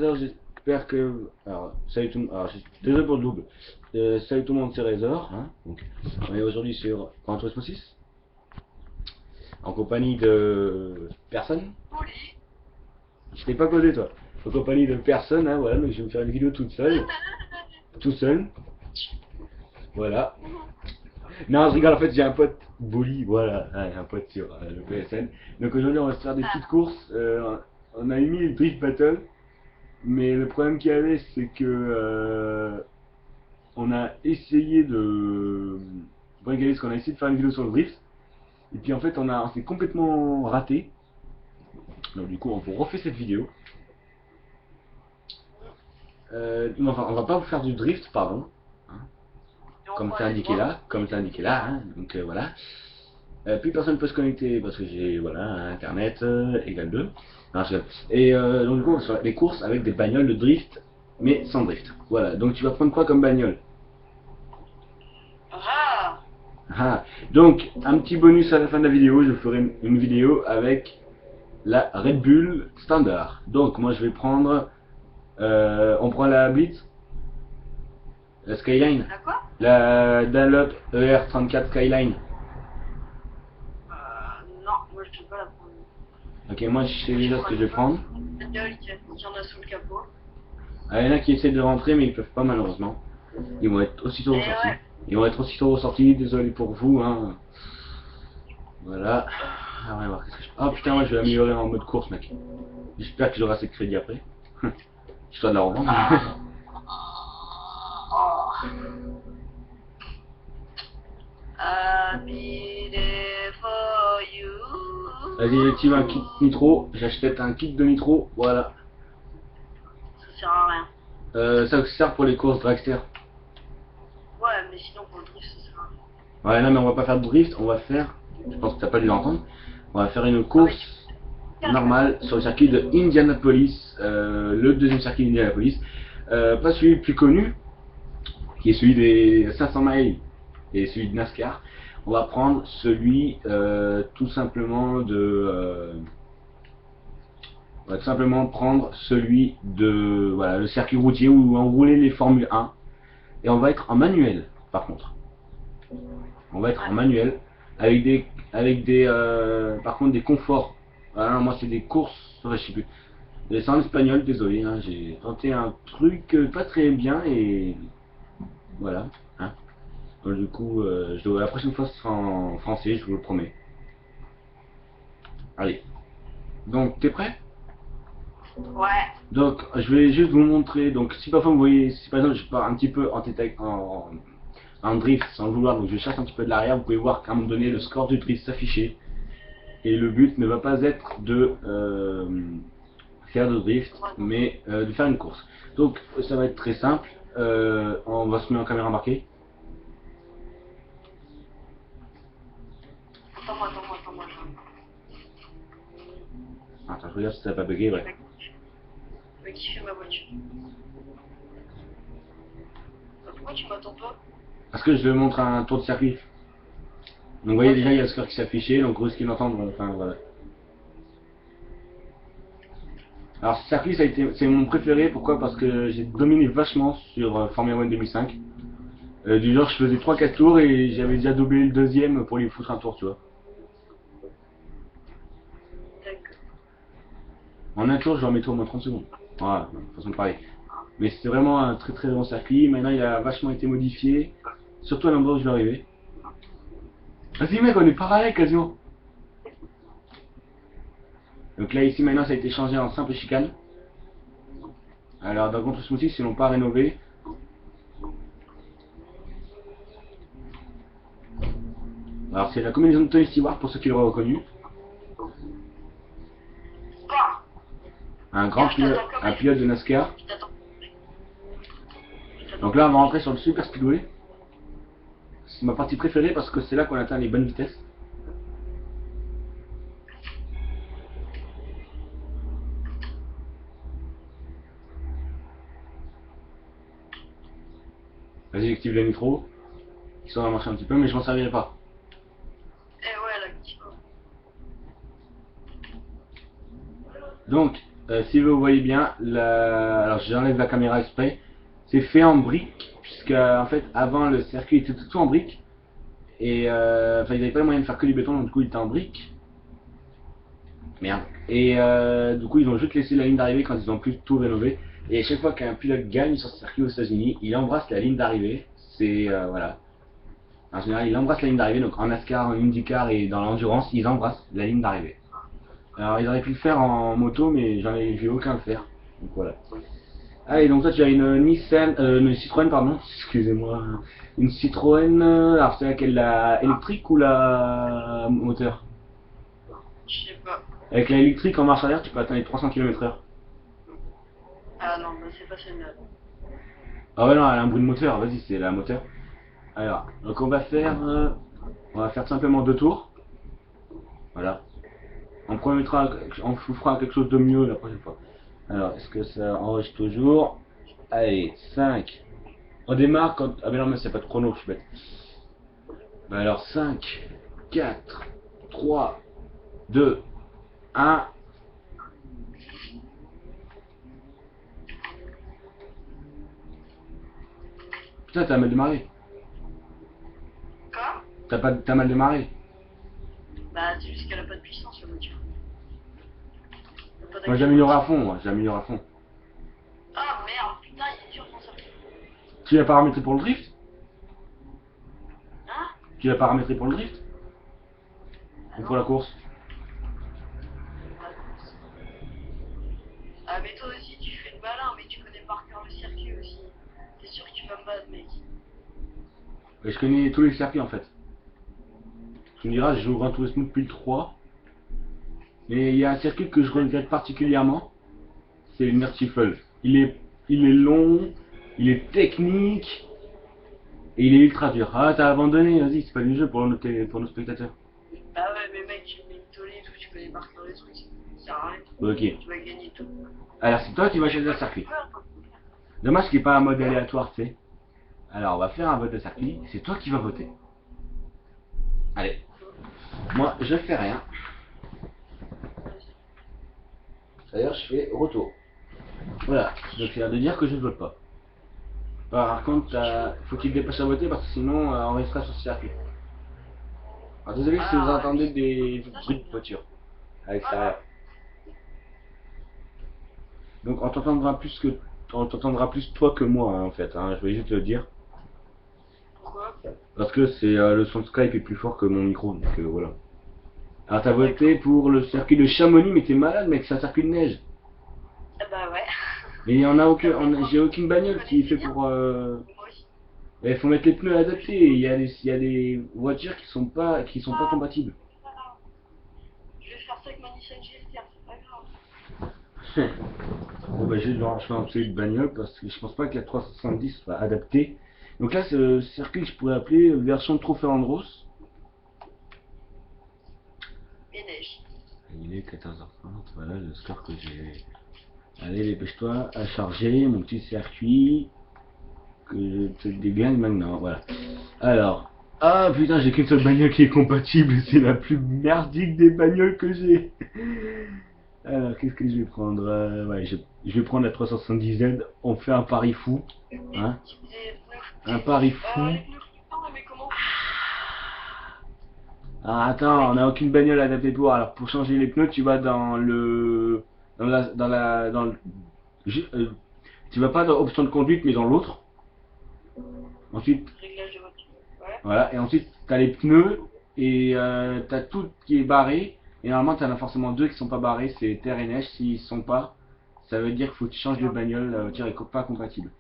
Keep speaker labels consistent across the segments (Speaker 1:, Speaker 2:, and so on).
Speaker 1: téléspectateurs, j'espère que... Alors, salut tout le monde, alors, désolé pour le double. Salut tout le monde, c'est Razor, hein. Donc, on est aujourd'hui sur Gran Turismo 6, en compagnie de personne. Je t'ai pas codé toi. En compagnie de personne, hein, voilà, donc je vais vous faire une vidéo toute seule. Tout seul. Voilà. Non, je rigole, en fait, j'ai un pote Bolly, voilà, ouais, un pote sur le PSN. Donc aujourd'hui, on va se faire des petites courses. On a mis le Drift Battle, mais le problème qu'il y avait, c'est que on a essayé de régaler, qu'on a essayé de faire une vidéo sur le drift, et puis en fait, on s'est complètement raté. Donc du coup, on vous refait cette vidéo. Non, enfin, on va pas vous faire du drift, pardon. Hein, comme c'est indiqué là, hein, donc voilà. Plus personne peut se connecter parce que j'ai voilà internet égale 2. Non, et donc du coup on va faire des courses avec des bagnoles de drift mais sans drift. Voilà, donc tu vas prendre quoi comme bagnole? Ah, donc un petit bonus à la fin de la vidéo, je ferai une vidéo avec la Red Bull standard. Donc moi je vais prendre, on prend la Blitz, la Skyline,
Speaker 2: La quoi?
Speaker 1: la Dunlop ER34 Skyline.
Speaker 2: Non, moi je sais pas la prendre.
Speaker 1: Ok, moi je sais déjà ce que je vais prendre.
Speaker 2: Il y en a sous le capot.
Speaker 1: Ah, il y en a qui essaient de rentrer mais ils peuvent pas malheureusement. Ils vont être aussitôt ressortis.
Speaker 2: Ouais.
Speaker 1: Ils vont être aussitôt ressortis, désolé pour vous, hein. Voilà. Ah, on va voir qu'est-ce que je... Ah putain, moi je vais améliorer en mode course, mec. J'espère que j'aurai assez de crédit après. Histoire de la revendre. Vas-y, j'active un kit nitro. J'achète un kit de nitro. Voilà.
Speaker 2: Ça sert à rien.
Speaker 1: Ça sert pour les courses dragster.
Speaker 2: Ouais, mais sinon pour le drift ça sert à rien.
Speaker 1: Ouais, non, mais on va pas faire de drift. On va faire. Je pense que t'as pas dû l'entendre. On va faire une course normale sur le circuit de Indianapolis. Le deuxième circuit d'Indianapolis. Pas celui le plus connu, qui est celui des 500 miles et celui de NASCAR. On va prendre celui tout simplement de on va tout simplement prendre celui de voilà, le circuit routier où on roulait les Formule 1, et on va être en manuel par contre. On va être en manuel avec des par contre des conforts. Voilà, moi c'est des courses, enfin, je sais plus. C'est en espagnol, désolé, hein, j'ai tenté un truc pas très bien et voilà. Hein. Donc, du coup, la prochaine fois ce sera en français, je vous le promets. Allez. Donc, t'es prêt?
Speaker 2: Ouais.
Speaker 1: Donc, je vais juste vous montrer. Donc, si parfois vous voyez, si par exemple je pars un petit peu en drift sans le vouloir, donc je cherche un petit peu de l'arrière, vous pouvez voir qu'à un moment donné le score du drift s'afficher. Et le but ne va pas être de faire de drift, mais de faire une course. Donc, ça va être très simple. On va se mettre en caméra embarquée.
Speaker 2: Attends-moi.
Speaker 1: Attends, je regarde si ça n'a pas bugué, ouais.
Speaker 2: Je vais kiffer ma voiture. Pourquoi tu m'attends pas?
Speaker 1: Parce que je vais montrer un tour de circuit. Donc vous voyez déjà il y a le score qui s'est affiché, donc risquez d'entendre, enfin voilà. Alors ce circuit c'est mon préféré, pourquoi? Parce que j'ai dominé vachement sur Formula 1 2005. Du genre je faisais 3-4 tours et j'avais déjà doublé le deuxième pour lui foutre un tour, tu vois.
Speaker 2: D'accord.
Speaker 1: En un tour je leur mettais au moins 30 secondes. Voilà, façon de parler. Mais c'était vraiment un très très bon circuit, maintenant il a vachement été modifié, surtout à l'endroit où je vais arriver. Vas-y mec, on est pareil quasiment. Donc là ici maintenant ça a été changé en simple chicane. Alors dans Gran Turismo 6 ils l'ont pas rénové. Alors c'est la combinaison de Tony Stewart pour ceux qui l'auraient reconnu. Un grand pilote, un pilote de NASCAR. Donc là on va rentrer sur le Super Speedway. C'est ma partie préférée parce que c'est là qu'on atteint les bonnes vitesses. Vas-y, j'active la nitro. Ça va marcher un petit peu, mais je m'en servirai pas.
Speaker 2: Eh ouais, là, qui va.
Speaker 1: Donc, Si vous voyez bien, alors j'enlève la caméra exprès, c'est fait en briques, puisque en fait avant le circuit était tout en briques, et enfin ils n'avaient pas le moyen de faire que du béton, donc du coup il était en briques. Merde. Et du coup ils ont juste laissé la ligne d'arrivée quand ils ont pu tout rénover. Et chaque fois qu'un pilote gagne sur ce circuit aux États-Unis, il embrasse la ligne d'arrivée. C'est voilà. En général, il embrasse la ligne d'arrivée. Donc en NASCAR, en IndyCar et dans l'endurance, ils embrassent la ligne d'arrivée. Alors ils auraient pu le faire en moto, mais j'en ai vu aucun le faire. Donc voilà. Allez, donc toi tu as une Nissan, une Citroën, pardon, excusez-moi. Une Citroën, alors c'est laquelle, la électrique ou la moteur?
Speaker 2: Je sais pas.
Speaker 1: Avec la électrique en marche arrière, tu peux atteindre les 300 km/h.
Speaker 2: Ah non, bah c'est pas celle-là.
Speaker 1: Ah ouais non, elle a un bruit de moteur, vas-y, c'est la moteur. Alors, donc on va faire simplement 2 tours. Voilà. On vous fera quelque chose de mieux la prochaine fois. Alors, est-ce que ça enregistre toujours? Allez, 5. On démarre quand... Ah mais non, mais c'est pas de chrono, je suis bête. Bah alors, 5, 4, 3, 2, 1. Putain, t'as mal démarré.
Speaker 2: Quoi?
Speaker 1: T'as mal démarré.
Speaker 2: Bah c'est juste qu'elle a pas de puissance la voiture.
Speaker 1: Moi j'améliore à fond, moi, j'améliore à fond.
Speaker 2: Ah merde, putain, il est dur ton circuit.
Speaker 1: Tu l'as paramétré pour le drift?
Speaker 2: Hein?
Speaker 1: Tu l'as paramétré pour le drift?
Speaker 2: Ah
Speaker 1: Ou
Speaker 2: non.
Speaker 1: pour la course?
Speaker 2: Ah mais toi aussi tu fais le malin, mais tu connais par cœur le circuit aussi. T'es sûr que tu vas me battre mec.
Speaker 1: Et je connais tous les circuits en fait. Tu me diras, je joue au Gran Turismo depuis le 3. Mais il y a un circuit que je regrette particulièrement, c'est le Merciful. Il est long, il est technique, et il est ultra dur. Ah, t'as abandonné, vas-y, c'est pas du jeu pour nos spectateurs.
Speaker 2: Ah ouais mais mec, tu mets une tolée et tout, tu connais par cœur les trucs. Ça sert à rien.
Speaker 1: Ok.
Speaker 2: Tu vas gagner tout.
Speaker 1: Alors c'est toi qui vas choisir le circuit. Dommage qu'il n'y ait pas un mode aléatoire, tu sais. Alors on va faire un vote de circuit, c'est toi qui vas voter. Allez. Moi, je fais rien. D'ailleurs, je fais retour. Voilà, donc c'est à de dire que je ne vote pas. Par contre, faut qu'il dépêche à voter parce que sinon on restera sur ce circuit. Alors désolé si vous entendez des bruits de voiture à l'extérieur. Donc on t'entendra plus toi que moi hein, en fait, hein, je vais juste le dire.
Speaker 2: Pourquoi?
Speaker 1: Parce que c'est le son de Skype est plus fort que mon micro, donc voilà. Alors t'as voté pour le circuit de Chamonix, mais t'es malade mec, c'est un circuit de neige.
Speaker 2: Ah bah ouais.
Speaker 1: Mais il y en a aucun, j'ai aucune bagnole qui est fait pour...
Speaker 2: Moi aussi.
Speaker 1: Il faut mettre les pneus adaptés, il y a des voitures qui sont pas compatibles.
Speaker 2: Je vais faire ça avec ma Nissan GSR, c'est pas grave.
Speaker 1: Bon bah j'ai changer un peu de bagnole parce que je pense pas que la 370 soit adaptée. Donc là c'est le circuit que je pourrais appeler version Trophée Andros.
Speaker 2: Et neige.
Speaker 1: Il est 14h30, voilà le score que j'ai. Allez dépêche-toi à charger mon petit circuit. Que je te dégaine maintenant, voilà. Alors, ah putain j'ai qu'une seule bagnole qui est compatible, c'est la plus merdique des bagnoles que j'ai. Alors qu'est-ce que je vais prendre ouais, je vais prendre la 370Z, on fait un pari fou. Hein, un pari fou.
Speaker 2: Les pneus flottants, mais comment?
Speaker 1: Ah attends, on n'a aucune bagnole adaptée pour. Alors pour changer les pneus, tu vas dans le tu vas pas dans option de conduite mais dans l'autre. Ensuite,
Speaker 2: Réglage de voiture. Ouais.
Speaker 1: voilà, et ensuite t'as les pneus et t'as tout qui est barré. Et normalement t'en as forcément deux qui sont pas barrés, c'est terre et neige. S'ils sont pas, ça veut dire qu'il faut que tu changes de bagnole, la voiture est pas compatible.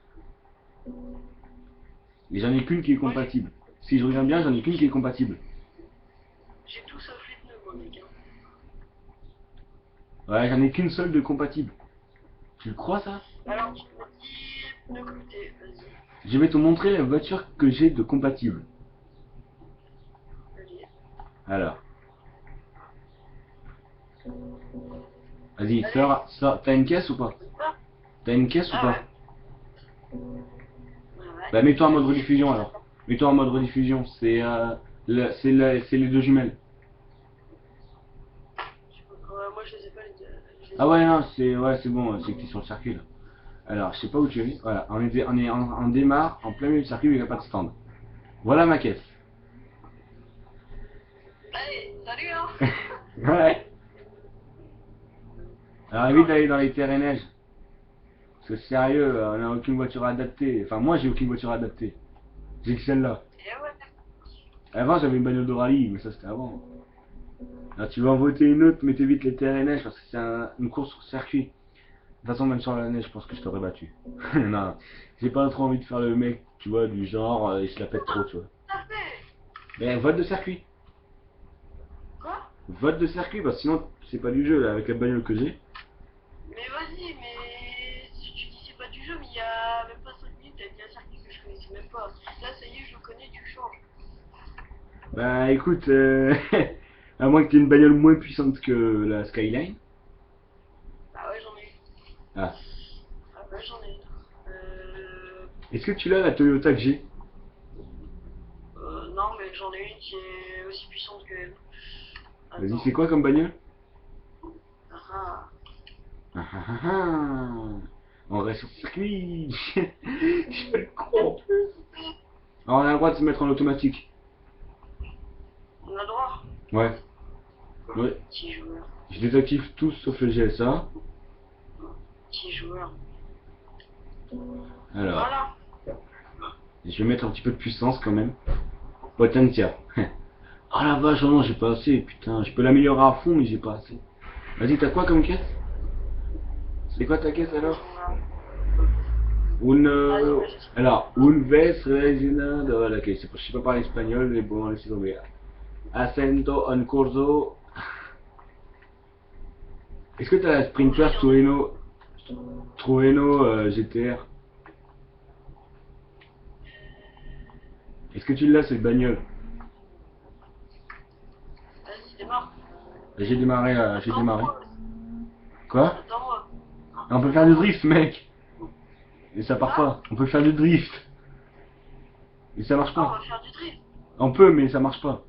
Speaker 1: Et j'en ai qu'une qui est compatible. Si je regarde bien, j'en ai qu'une qui est compatible.
Speaker 2: J'ai tout sauf les pneus, moi, mec.
Speaker 1: Ouais, j'en ai qu'une seule de compatible. Tu le crois ça?
Speaker 2: Alors, tu me dis pneus côté, vas-y.
Speaker 1: Je vais te montrer la voiture que j'ai de compatible.
Speaker 2: Vas-y.
Speaker 1: Alors. Vas-y, sors. T'as une caisse ou pas? T'as une caisse ou pas? Bah mets-toi en mode rediffusion alors. Mets-toi en mode rediffusion, c'est les deux jumelles.
Speaker 2: Moi je les ai pas les deux.
Speaker 1: Ah ouais, non, c'est bon, c'est que t'es sur le circuit là. Alors, je sais pas où tu es. Voilà, on démarre en plein milieu du circuit, mais il n'y a pas de stand. Voilà ma caisse.
Speaker 2: Allez, salut hein.
Speaker 1: Ouais. Alors évite d'aller dans les terrains neige. Parce que sérieux, on n'a aucune voiture adaptée. Enfin, moi j'ai aucune voiture adaptée. J'ai que celle-là.
Speaker 2: Et ouais.
Speaker 1: Avant j'avais une bagnole de rallye, mais ça c'était avant. Alors tu vas en voter une autre, mais t'évites les terrains neige parce que c'est une course sur circuit. De toute façon, même sur la neige, je pense que je t'aurais battu. Non, j'ai pas trop envie de faire le mec, tu vois, du genre, il se la pète trop, tu vois.
Speaker 2: Ça fait.
Speaker 1: Mais vote de circuit.
Speaker 2: Quoi?
Speaker 1: Vote de circuit, parce que sinon c'est pas du jeu là, avec la bagnole que j'ai.
Speaker 2: Mais vas-y, mais si tu dis c'est pas du jeu, mais il y a même pas 5 minutes, t'as dit un circuit que je connaissais même pas. Là, ça y est, je le connais, tu changes.
Speaker 1: Bah écoute, à moins que tu aies une bagnole moins puissante que la Skyline.
Speaker 2: Ah ouais, j'en ai une.
Speaker 1: Ah.
Speaker 2: Ah ouais, j'en ai une.
Speaker 1: Est-ce que tu l'as la Toyota que j'ai?
Speaker 2: Non, mais j'en ai une qui est aussi puissante que elle.
Speaker 1: Vas-y,
Speaker 2: Attends.
Speaker 1: c'est quoi comme bagnole?
Speaker 2: Ah,
Speaker 1: Ah ah ah ah. On reste sur le circuit. Je fais le con. Alors on a le droit de se mettre en automatique.
Speaker 2: on a le droit.
Speaker 1: Ouais. Ouais.
Speaker 2: Petit joueur.
Speaker 1: Je désactive tous sauf le GSA.
Speaker 2: Petit joueur.
Speaker 1: Alors,
Speaker 2: Voilà.
Speaker 1: je vais mettre un petit peu de puissance quand même. Potentia. Oh la vache, oh non, j'ai pas assez, putain. Je peux l'améliorer à fond, mais j'ai pas assez. Vas-y, t'as quoi comme caisse? C'est quoi ta caisse alors? Alors, un vez rellenado. Voilà, ok, je sais pas parler espagnol, mais bon, laissez tomber. Acento en corso. Est-ce que t'as la Sprinter Trueno GTR? Est-ce que tu l'as cette bagnole?
Speaker 2: Vas-y, démarre.
Speaker 1: J'ai démarré, j'ai démarré. Quoi?
Speaker 2: Attends-moi.
Speaker 1: On peut faire du drift, mec. Et ça part pas. On peut faire du drift. Et ça marche
Speaker 2: Ah, on
Speaker 1: pas.
Speaker 2: va faire du drift.
Speaker 1: On peut, mais ça marche pas.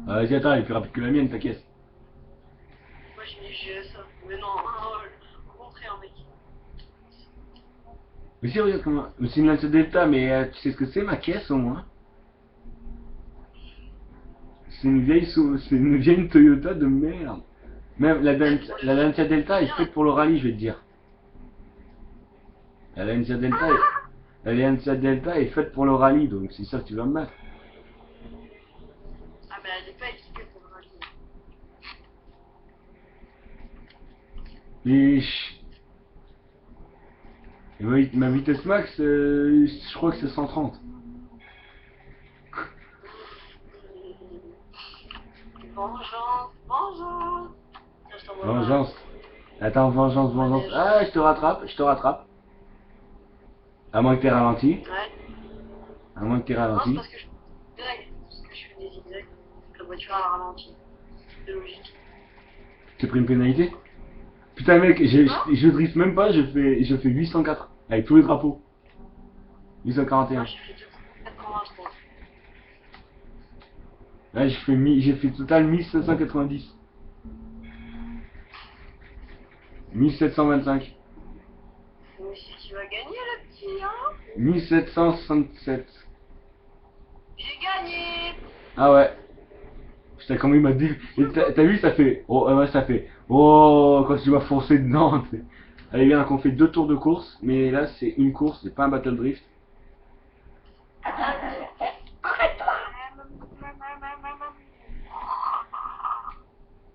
Speaker 1: Vas-y, attends, elle est plus rapide que la mienne, ta caisse.
Speaker 2: Moi, j'ai mis GSA. Mais non, au contraire, mec.
Speaker 1: Mais si, regarde comment. C'est une Lancia Delta, mais tu sais ce que c'est ma caisse au moins? C'est une vieille Toyota de merde. Même la Lancia Delta est faite pour le rallye, je vais te dire. La Lancia Delta est faite pour le rallye, donc c'est ça que tu vas me mettre.
Speaker 2: Ah, mais elle est pas équipée pour le rallye.
Speaker 1: Et ma vitesse max, je crois que c'est 130.
Speaker 2: Vengeance, vengeance. Tiens, je t'envoie
Speaker 1: Vengeance. Attends, vengeance. Ah, je te rattrape. À moins que t'aies ralenti.
Speaker 2: Ouais.
Speaker 1: À moins que t'aies
Speaker 2: Non, c'est
Speaker 1: ralenti.
Speaker 2: parce que je fais des zigzags. La voiture a ralenti. C'est logique.
Speaker 1: T'es pris une pénalité? Putain mec, je drift même pas, je fais 804 avec tous les drapeaux. 841.
Speaker 2: Moi, j'ai fait 283.
Speaker 1: Là j'ai fait total 1590. 1725.
Speaker 2: Mais si tu vas gagner, le petit, hein?
Speaker 1: 1767.
Speaker 2: J'ai gagné!
Speaker 1: Ah ouais. Putain, comment il m'a dit. T'as vu, ça fait. Oh, ouais, ça fait. Oh, quand tu vas foncer dedans. Allez, bien qu'on fait 2 tours de course, mais là c'est une course, c'est pas un battle drift.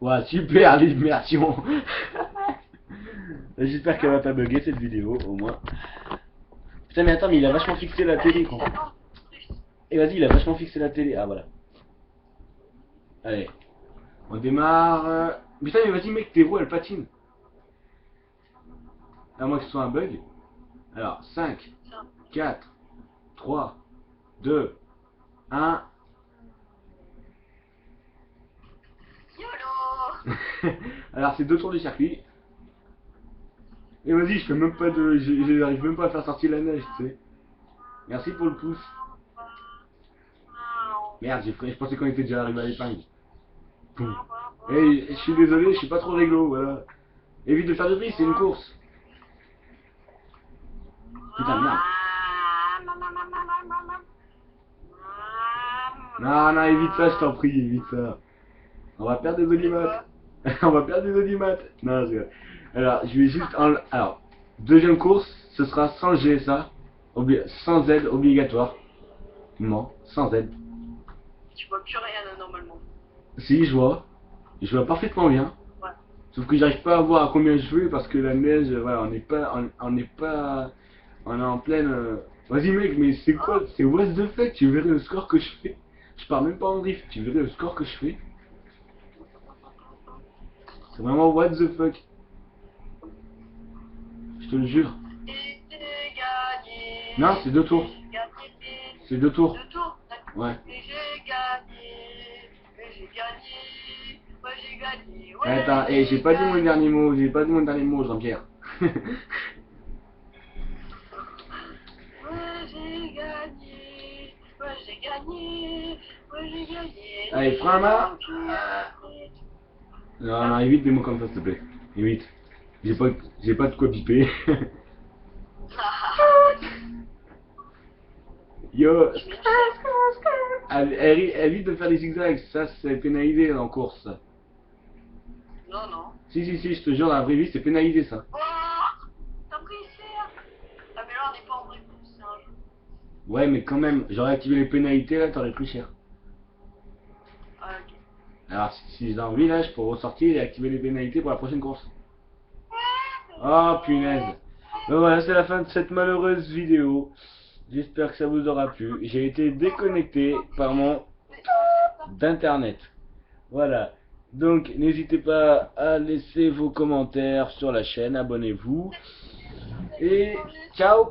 Speaker 1: Ouais, super l'immersion. J'espère qu'elle va pas bugger cette vidéo, au moins. Putain, mais attends, mais il a vachement fixé la télé, quoi. Et vas-y, il a vachement fixé la télé. Ah, voilà. Allez. On démarre. Putain, mais vas-y, mec, tes roues, elles patinent. À moins que ce soit un bug. Alors, 5, 4, 3, 2, 1.
Speaker 2: YOLO!
Speaker 1: Alors, c'est 2 tours du circuit. Et vas-y, je fais même pas de. J'arrive même pas à faire sortir la neige, tu sais. Merci pour le pouce. Merde, je pensais qu'on était déjà arrivé à l'épingle. Et je suis désolé, je suis pas trop réglo, voilà. Évite de faire de bruit, c'est une course. Putain, merde. Non, non, évite ça, je t'en prie, évite ça. On va perdre des audimates. On va perdre des audimates. Non, je rigole. Alors, je vais juste Alors, deuxième course, ce sera sans GSA, sans aide obligatoire. Non, sans aide.
Speaker 2: Tu vois plus rien là, normalement.
Speaker 1: Si, je vois. Je vois parfaitement bien.
Speaker 2: Ouais.
Speaker 1: Sauf que j'arrive pas à voir à combien je vais parce que la neige, voilà, on est en pleine. Vas-y mec, mais c'est quoi? C'est what the fuck? Tu verrais le score que je fais. Je pars même pas en drift. Tu verrais le score que je fais. C'est vraiment what the fuck. Je te le jure.
Speaker 2: Et j'ai gagné.
Speaker 1: Non, c'est 2 tours.
Speaker 2: J'ai gagné.
Speaker 1: C'est 2 tours.
Speaker 2: 2 tours. D'accord.
Speaker 1: Ouais.
Speaker 2: Et j'ai gagné. Et j'ai gagné. Ouais, j'ai gagné. Ouais,
Speaker 1: Attends, j'ai pas dit mon dernier mot. J'ai pas dit mon dernier mot, Jean-Pierre.
Speaker 2: Ouais, j'ai gagné. Ouais, j'ai gagné. Ouais, j'ai gagné.
Speaker 1: Allez, prends la main. Non, non, évite des mots comme ça, s'il te plaît. Évite. J'ai pas de quoi piper. Yo. Évite de faire des zigzags. Ça, c'est pénalisé en course.
Speaker 2: Non, non.
Speaker 1: Si, je te jure, dans la vraie vie, c'est pénalisé, ça.
Speaker 2: Oh, t'as pris cher. Ah, mais là, on n'est pas en vrai course, c'est un jeu.
Speaker 1: Ouais, mais quand même, j'aurais activé les pénalités, là, t'aurais pris cher.
Speaker 2: Ah, ok.
Speaker 1: Alors, si j'ai envie, là, je peux ressortir et activer les pénalités pour la prochaine course. Oh, punaise. Ben voilà, c'est la fin de cette malheureuse vidéo. J'espère que ça vous aura plu. J'ai été déconnecté par mon d'internet. Voilà. Donc, n'hésitez pas à laisser vos commentaires sur la chaîne. Abonnez-vous. Et ciao!